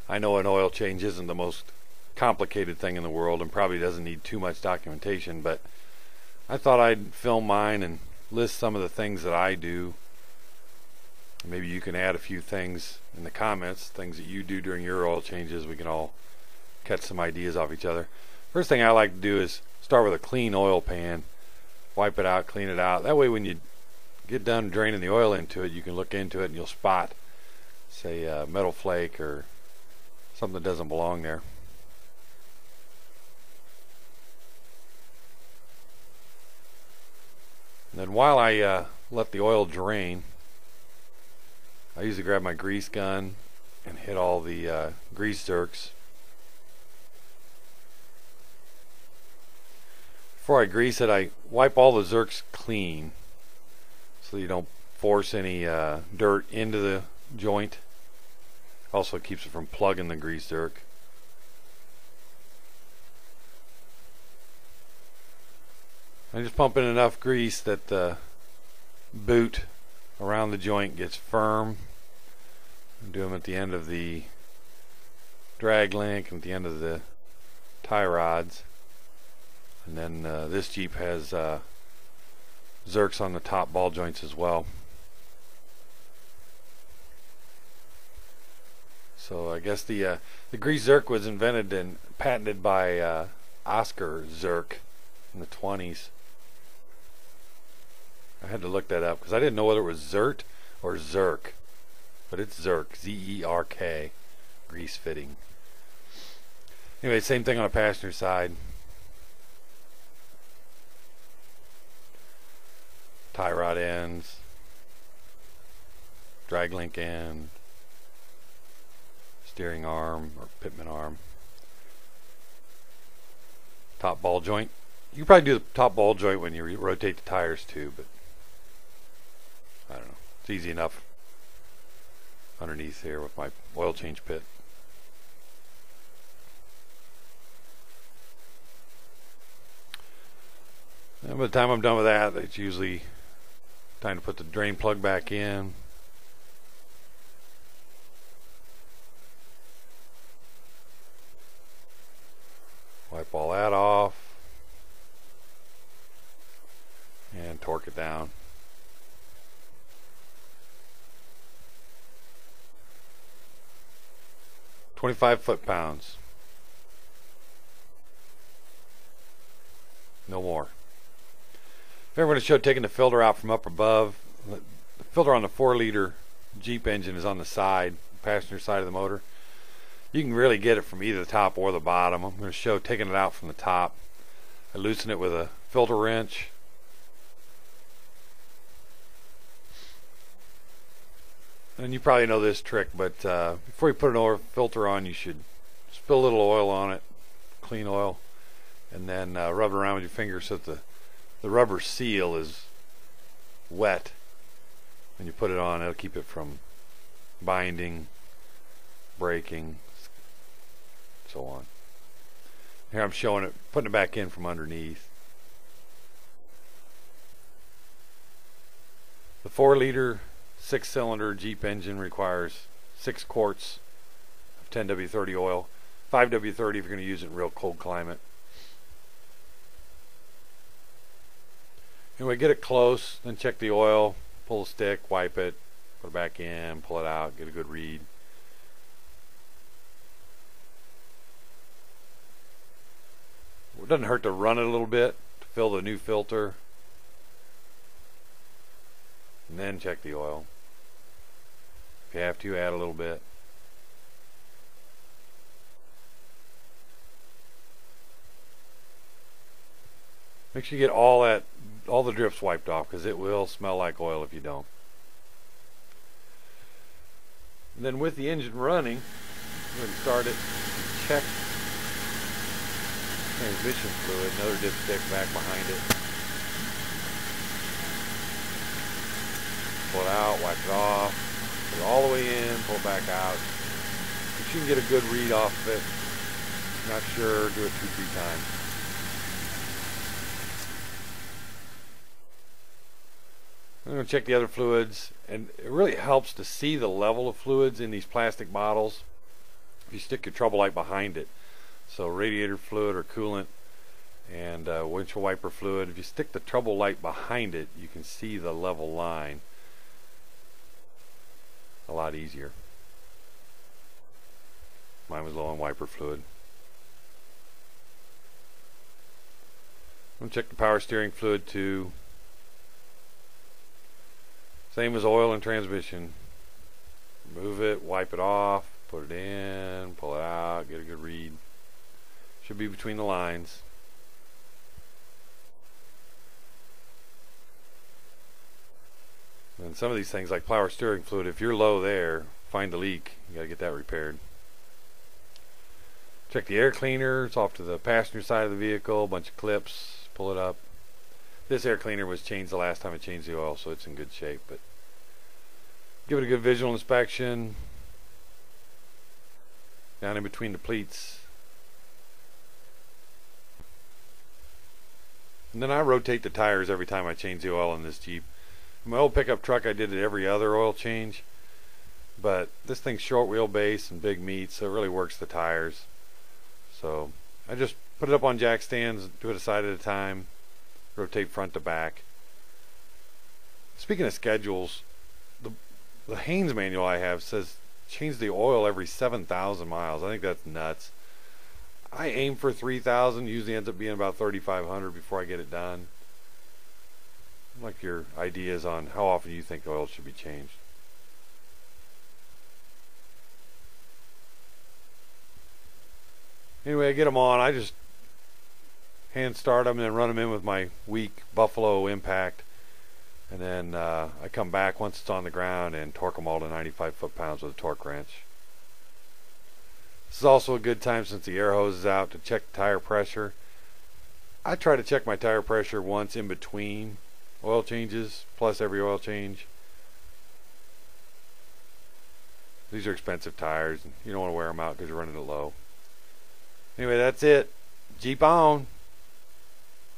I know an oil change isn't the most complicated thing in the world and probably doesn't need too much documentation, but I thought I'd film mine and list some of the things that I do. Maybe you can add a few things in the comments, things that you do during your oil changes. We can all catch some ideas off each other. First thing I like to do is start with a clean oil pan, wipe it out, clean it out. That way when you get done draining the oil into it, you can look into it and you'll spot, say, a metal flake or something that doesn't belong there. And then while I let the oil drain, I usually grab my grease gun and hit all the grease zerks. Before I grease it, I wipe all the zerks clean so you don't force any dirt into the joint. Also keeps it from plugging the grease zerk. I just pump in enough grease that the boot around the joint gets firm. I do them at the end of the drag link and at the end of the tie rods. And then this Jeep has zerks on the top ball joints as well. So I guess the grease zerk was invented and patented by Oscar Zerk in the 20s. I had to look that up because I didn't know whether it was Zert or Zerk, but it's Zerk, Z-E-R-K, grease fitting. Anyway, same thing on the passenger side. Tie rod ends, drag link end, steering arm or pitman arm, top ball joint. You can probably do the top ball joint when you rotate the tires too, but I don't know. It's easy enough underneath here with my oil change pit. And by the time I'm done with that, it's usually time to put the drain plug back in. Wipe all that off and torque it down. 25 foot-pounds. No more. If ever going to show taking the filter out from up above, the filter on the 4-liter Jeep engine is on the side, passenger side of the motor. You can really get it from either the top or the bottom. I'm going to show taking it out from the top. I loosen it with a filter wrench. And you probably know this trick, but before you put an oil filter on, you should spill a little oil on it, clean oil, and then rub it around with your finger so that the rubber seal is wet. When you put it on, it'll keep it from binding, breaking, so on. Here I'm showing it, putting it back in from underneath. The 4-liter 6-cylinder Jeep engine requires 6 quarts of 10W30 oil, 5W30 if you're going to use it in real cold climate. Anyway, get it close, then check the oil, pull the stick, wipe it, put it back in, pull it out, get a good read. It doesn't hurt to run it a little bit to fill the new filter, and then check the oil. If you have to, add a little bit. Make sure you get all the drips wiped off, because it will smell like oil if you don't. And then with the engine running, go ahead and start it. Check transmission fluid, another dipstick back behind it. Pull it out, wipe it off, put it all the way in, pull it back out. If you can get a good read off of it, not sure, do it 2-3 times. I'm going to check the other fluids, and it really helps to see the level of fluids in these plastic bottles. if you stick your trouble light behind it. So radiator fluid or coolant and windshield wiper fluid, if you stick the trouble light behind it, you can see the level line a lot easier. Mine was low on wiper fluid. I'm going to check the power steering fluid too. Same as oil and transmission. Move it, wipe it off, put it in, pull it out, get a good read. Should be between the lines. And some of these things like power steering fluid, if you're low there, find the leak. You got to get that repaired. Check the air cleaner. It's off to the passenger side of the vehicle. A bunch of clips. Pull it up. This air cleaner was changed the last time I changed the oil, so it's in good shape. But give it a good visual inspection. Down in between the pleats. And then I rotate the tires every time I change the oil in this Jeep. In my old pickup truck, I did it every other oil change. But this thing's short wheelbase and big meat, so it really works the tires. So I just put it up on jack stands, do it a side at a time, rotate front to back. Speaking of schedules, the Haynes manual I have says change the oil every 7,000 miles. I think that's nuts. I aim for 3,000, usually ends up being about 3,500 before I get it done. I'd like your ideas on how often you think oil should be changed. Anyway, I get them on. I just hand start them and then run them in with my weak Buffalo impact. And then I come back once it's on the ground and torque them all to 95 foot-pounds with a torque wrench. This is also a good time, since the air hose is out, to check the tire pressure. I try to check my tire pressure once in between oil changes, plus every oil change. These are expensive tires, and you don't want to wear them out because you're running it low. Anyway, that's it. Jeep on.